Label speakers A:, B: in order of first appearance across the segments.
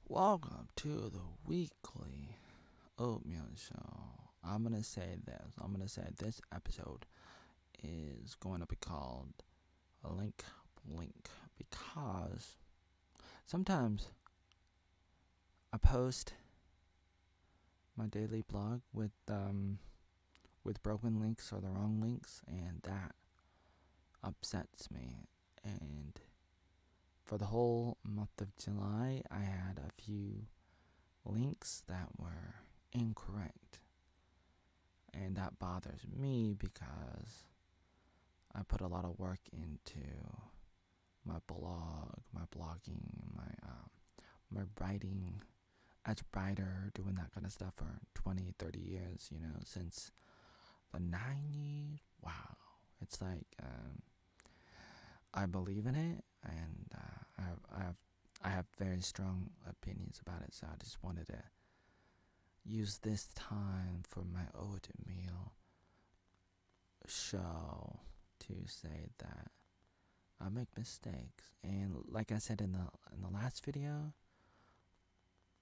A: Welcome to the weekly Oatmeal show. I'm gonna say this episode is going to be called a link blink because sometimes I post my daily blog with broken links or the wrong links, and that upsets me. And for the whole month of July, I had a few links that were incorrect. And that bothers me because I put a lot of work into my blog, my blogging, my writing as a writer, doing that kind of stuff for 20, 30 years, since the 90s. Wow. It's like I believe in it, and I have very strong opinions about it, so I just wanted to use this time for my Oatmeal show to say that I make mistakes. And like I said in the last video,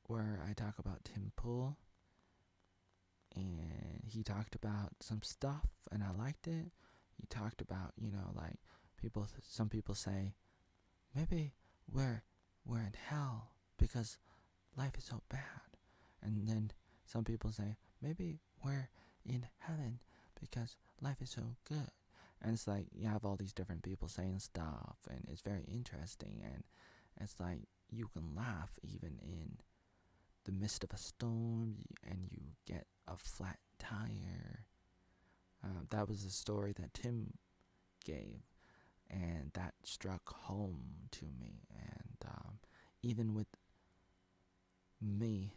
A: where I talk about Tim Pool, and he talked about some stuff, and I liked it. He talked about, like some people say maybe we're in hell because life is so bad, and then some people say maybe we're in heaven because life is so good. And it's like you have all these different people saying stuff, and it's very interesting. And it's like you can laugh even in the midst of a storm, and you get a flat tire. That was the story that Tim gave, and that struck home to me. And even with me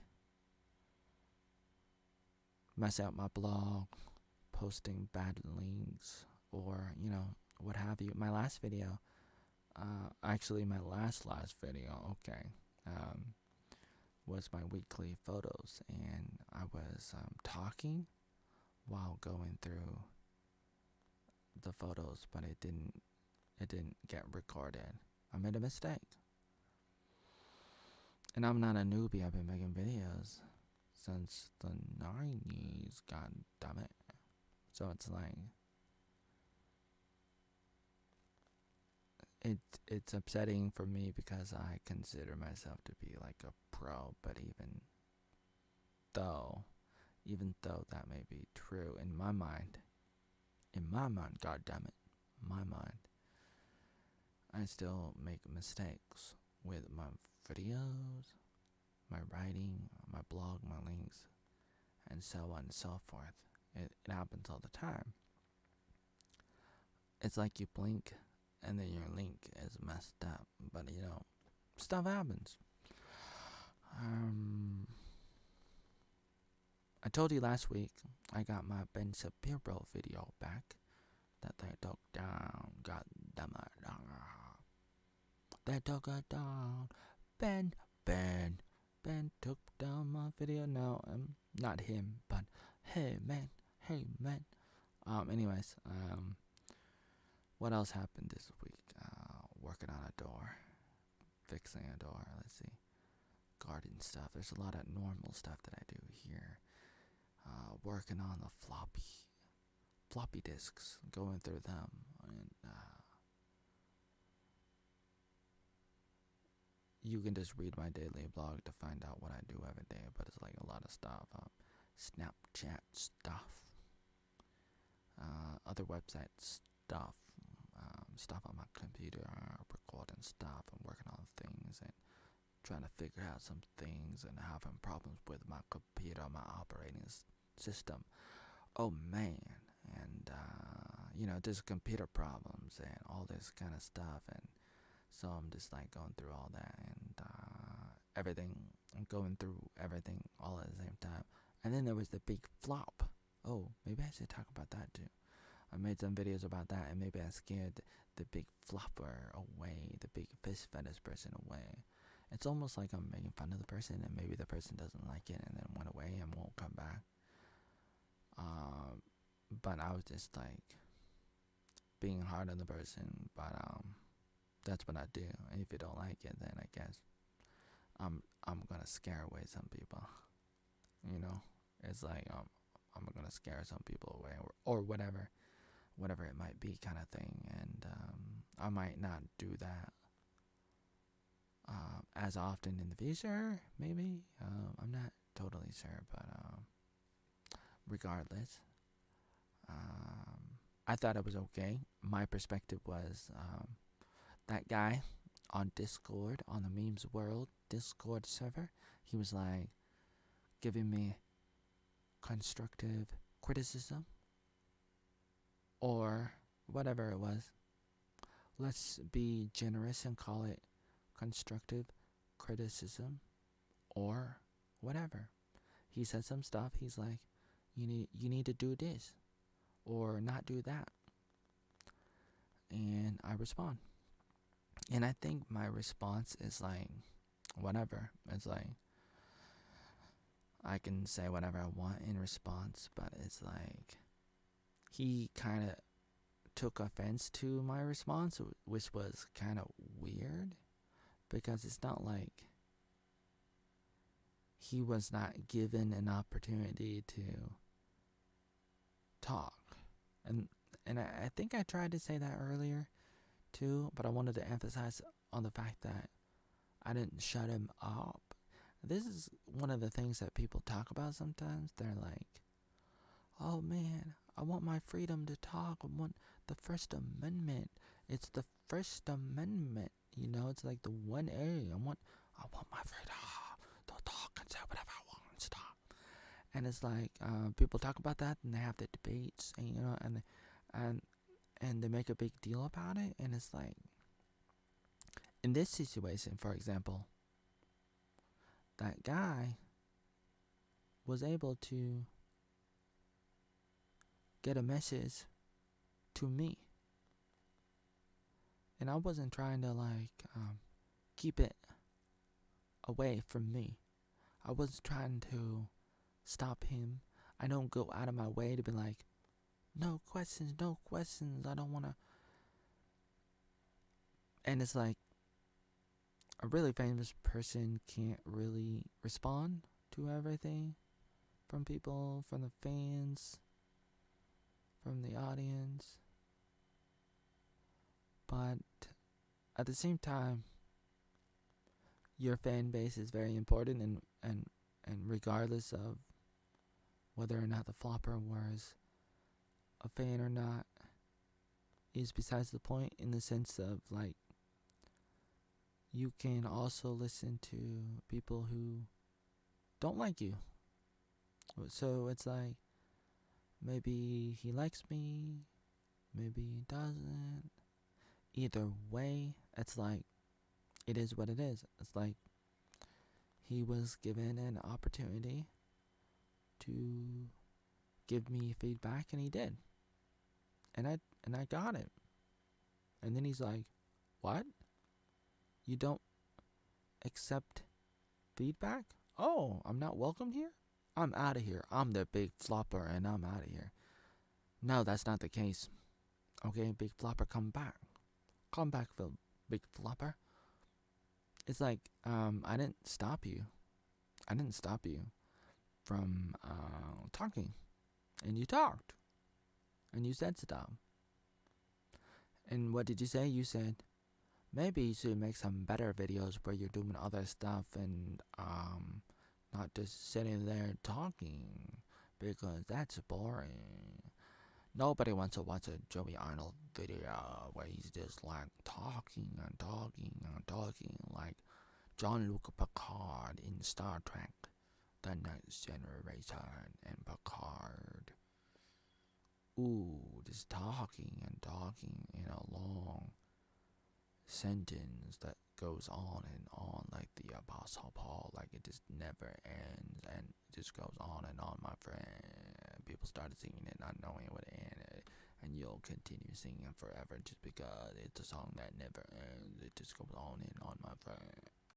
A: mess out my blog, posting bad links, or what have you. My last video, actually my last video, okay, was my weekly photos, and I was talking while going through the photos, but it didn't get recorded. I made a mistake. And I'm not a newbie. I've been making videos since the 90s. God damn it. So it's like it's upsetting for me because I consider myself to be like a pro, but though even though that may be true in my mind, god damn it, my mind, I still make mistakes with my videos, my writing, my blog, my links, and so on and so forth. It happens all the time. It's like you blink and then your link is messed up, but stuff happens. I told you last week I got my Ben Shapiro video back that they took down. God damn it. They took it down. Ben took down my video. No, not him, but hey man. Anyways, what else happened this week? Working on a door, fixing a door. Let's see, garden stuff. There's a lot of normal stuff that I do here. Working on the floppy disks, going through them, and you can just read my daily blog to find out what I do every day. But it's like a lot of stuff, Snapchat stuff, other website stuff, stuff on my computer, recording stuff and working on things and trying to figure out some things and having problems with my computer, my operating system. Oh man. And there's computer problems and all this kind of stuff, and so I'm just like going through all that, and I'm going through everything all at the same time. And then there was the big flop. Oh, maybe I should talk about that too. I made some videos about that, and maybe I scared the big flopper away, the big fish fetish person away. It's almost like I'm making fun of the person, and maybe the person doesn't like it and then went away and won't come back. But I was just like being hard on the person, but that's what I do. And if you don't like it, then I guess I'm gonna gonna scare away some people. You know, it's like I'm gonna scare some people away, or whatever it might be, kind of thing. And I might not do that as often in the future, maybe. I'm not totally sure, but regardless, I thought it was okay. My perspective was that guy on Discord, on the Memes World Discord server, he was like giving me constructive criticism or whatever it was. Let's be generous and call it constructive criticism or whatever. He said some stuff. He's like, you need to do this or not do that. And I respond. And I think my response is like, whatever. It's like, I can say whatever I want in response, but it's like, he kind of took offense to my response, which was kind of weird, because it's not like he was not given an opportunity to talk. And I think I tried to say that earlier too, but I wanted to emphasize on the fact that I didn't shut him up. This is one of the things that people talk about sometimes. They're like, oh man, I want my freedom to talk. I want the First Amendment. It's the First Amendment. You know, it's like the 1A. I want my freedom to talk and say whatever I want and stuff. And it's like, people talk about that and they have the debates, and you know, and they make a big deal about it. And it's like, in this situation, for example, that guy was able to get a message to me. And I wasn't trying to like keep it away from me. I wasn't trying to stop him. I don't go out of my way to be like, no questions, I don't want to. And it's like, a really famous person can't really respond to everything from people, from the fans, from the audience. But at the same time, your fan base is very important, and regardless of whether or not the flopper was a fan or not is besides the point, in the sense of like, you can also listen to people who don't like you. So it's like, maybe he likes me, maybe he doesn't. Either way, it's like, it is what it is. It's like, he was given an opportunity to give me feedback, and he did. And I got it. And then he's like, what? You don't accept feedback? Oh, I'm not welcome here? I'm out of here. I'm the big flopper and I'm out of here. No, that's not the case. Okay, big flopper, come back. Come back, big flopper. It's like, I didn't stop you. I didn't stop you from talking. And you talked. And you said stuff. And what did you say? You said, maybe you should make some better videos where you're doing other stuff and not just sitting there talking, because that's boring. Nobody wants to watch a Joey Arnold video where he's just like talking and talking and talking, like Jean-Luc Picard in Star Trek, The Next Generation, and Picard. Ooh, just talking and talking in a long sentence that goes on and on, like the Apostle Paul, like it just never ends, and it just goes on and on, my friend. People started singing it not knowing what it ended, and you'll continue singing forever just because it's a song that never ends. It just goes on and on, my friend.